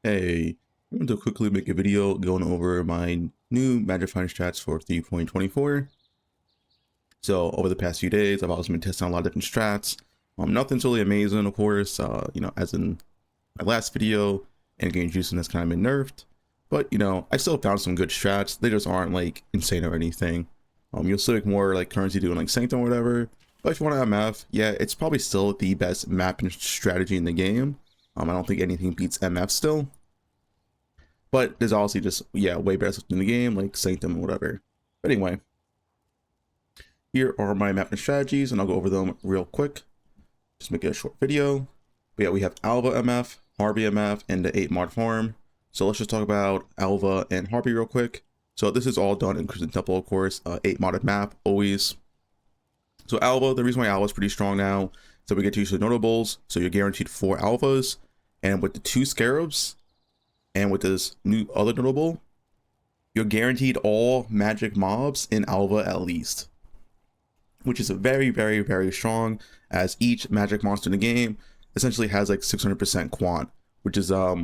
Hey, I want to quickly make a video going over my new Magic Finder strats for 3.24. So over the past few days, I've also been testing a lot of different strats. Nothing's really amazing, of course, as in my last video, and game juicing has kind of been nerfed. But, I still found some good strats. They just aren't like insane or anything. You'll still make more like currency doing like Sanctum or whatever. But if you want to MF, yeah, it's probably still the best mapping strategy in the game. I don't think anything beats MF still. But there's obviously just, yeah, way better stuff in the game, like Sanctum or whatever. But anyway, here are my mapping strategies, and I'll go over them real quick. Just make it a short video. But yeah, we have Alva MF, Harby MF, and the 8 mod farm. So let's just talk about Alva and Harby real quick. So this is all done in Crimson Temple, of course, 8 modded map, always. So Alva, the reason why Alva is pretty strong now, so we get to use the notables, so you're guaranteed 4 Alvas, and with the 2 Scarabs, and with this new other notable, you're guaranteed all magic mobs in Alva at least. Which is very, very, very strong, as each magic monster in the game essentially has like 600% quant, which is, yeah,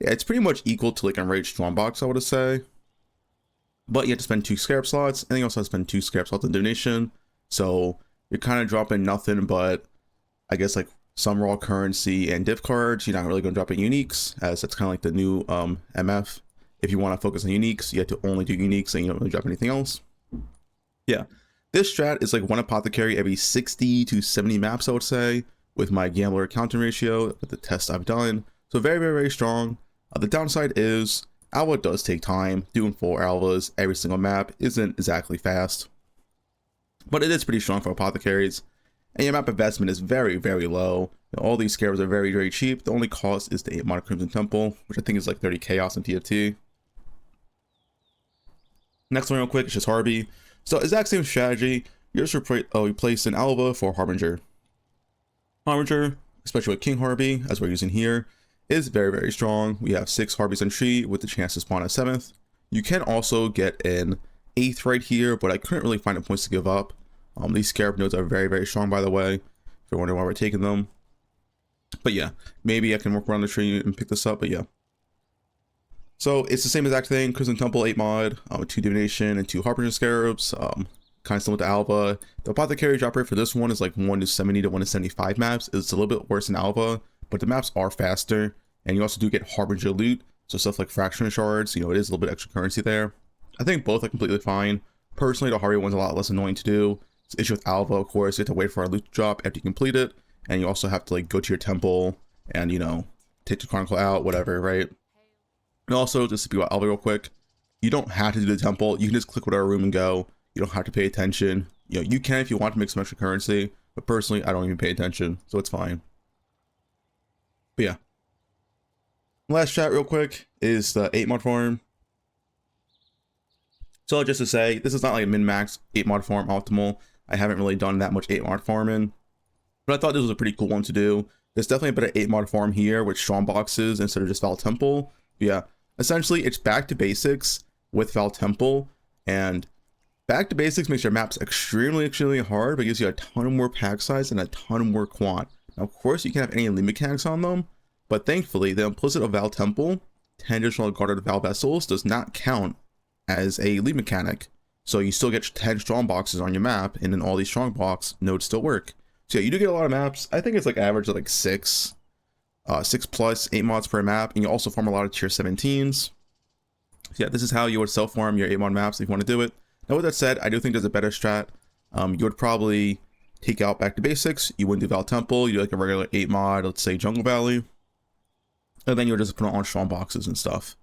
it's pretty much equal to like Enraged Strongbox, I would say. But you have to spend 2 Scarab slots, and you also have to spend 2 Scarab slots in donation. So you're kind of dropping nothing but, I guess, like some raw currency and div cards. You're not really going to drop in uniques, as that's kind of like the new MF. If you want to focus on uniques, you have to only do uniques and you don't really drop anything else. Yeah, this strat is like 1 apothecary every 60 to 70 maps, I would say, with my gambler counting ratio with the test I've done. So very, very, very strong. The downside is Alva does take time. Doing 4 Alvas every single map isn't exactly fast, but it is pretty strong for apothecaries. And your map investment is very, very low. All these scarabs are very, very cheap. The only cost is the 8 mod Crimson Temple, which I think is like 30 chaos and TFT. Next one real quick is just Harby. So exact same strategy. You're just replacing Alva for Harbinger. Harbinger, especially with King Harby, as we're using here, is very, very strong. We have 6 Harbies on tree with the chance to spawn a 7th. You can also get an 8th right here, but I couldn't really find the points to give up. These Scarab nodes are very, very strong, by the way, if you're wondering why we're taking them. But yeah, maybe I can work around the tree and pick this up, but yeah. So it's the same exact thing, Crimson Temple 8 mod, 2 Divination and 2 Harbinger Scarabs, kind of similar to Alva. The Apothecary drop rate for this one is like 1 to 70 to 1 to 75 maps. It's a little bit worse than Alva, but the maps are faster, and you also do get Harbinger loot, so stuff like Fraction Shards, it is a little bit extra currency there. I think both are completely fine. Personally, the Harby one's a lot less annoying to do. It's the issue with Alva, of course, you have to wait for our loot to drop after you complete it, and you also have to like go to your temple and take the Chronicle out, whatever, right? And also, just to speak about Alva real quick, you don't have to do the temple. You can just click whatever room and go. You don't have to pay attention. You can if you want to make some extra currency, but personally, I don't even pay attention, so it's fine. But yeah. Last chat real quick is the 8 mod farm. So just to say, this is not like a min-max 8 mod farm optimal. I haven't really done that much 8 mod farming, but I thought this was a pretty cool one to do. There's definitely a better 8 mod farm here with strong boxes instead of just Val Temple. But yeah, essentially it's back to basics with Val Temple, and back to basics makes your maps extremely, extremely hard, but gives you a ton more pack size and a ton more quant. Now, of course, you can have any elite mechanics on them, but thankfully, the implicit of Val Temple, 10 additional guarded Val Vessels, does not count as a lead mechanic. So you still get 10 strong boxes on your map, and then all these strong box nodes still work. So yeah, you do get a lot of maps. I think it's like average of like 6 plus 8 mods per map, and you also farm a lot of tier 17s. So yeah, this is how you would self-farm your 8 mod maps if you want to do it. Now with that said, I do think there's a better strat. You would probably take out back to basics. You wouldn't do Val Temple, you do like a regular 8 mod, let's say Jungle Valley. And then you would just put on strong boxes and stuff.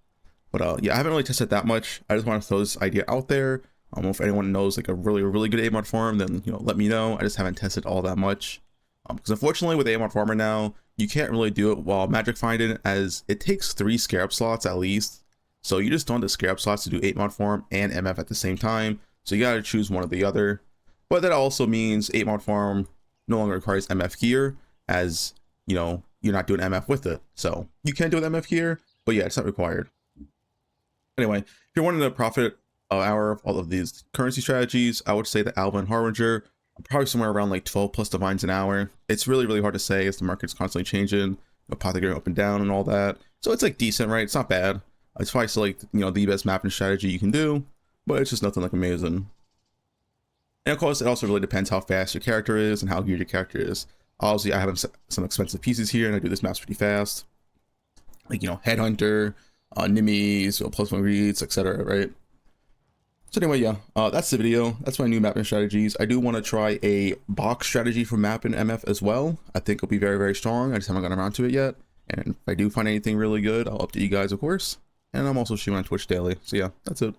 But yeah, I haven't really tested that much. I just want to throw this idea out there. If anyone knows like a really good 8 mod farm, then let me know. I just haven't tested all that much. Because unfortunately with 8 mod farmer now, you can't really do it while magic finding, as it takes 3 Scarab slots at least. So you just don't have the Scarab slots to do 8 mod farm and MF at the same time. So you gotta choose one or the other. But that also means 8 mod farm no longer requires MF gear, as you're not doing MF with it. So you can do an MF gear, but yeah, it's not required. Anyway, if you're wanting to profit hour of all of these currency strategies, I would say that Alva and Harbinger are probably somewhere around like 12 plus divines an hour. It's really hard to say as the market's constantly changing, apothecary up and down and all that. So it's like decent, right? It's not bad. It's probably still like, you know, the best mapping strategy you can do, but it's just nothing like amazing. And of course, it also really depends how fast your character is and how geared your character is. Obviously, I have some expensive pieces here, and I do this maps pretty fast. Like, you know, Headhunter, Nimis, +1 reads, etc., right? So anyway, yeah, that's the video. That's my new mapping strategies. I do want to try a box strategy for mapping MF as well. I think it'll be very, very strong. I just haven't gotten around to it yet. And if I do find anything really good, I'll update you guys, of course. And I'm also streaming on Twitch daily. So yeah, that's it.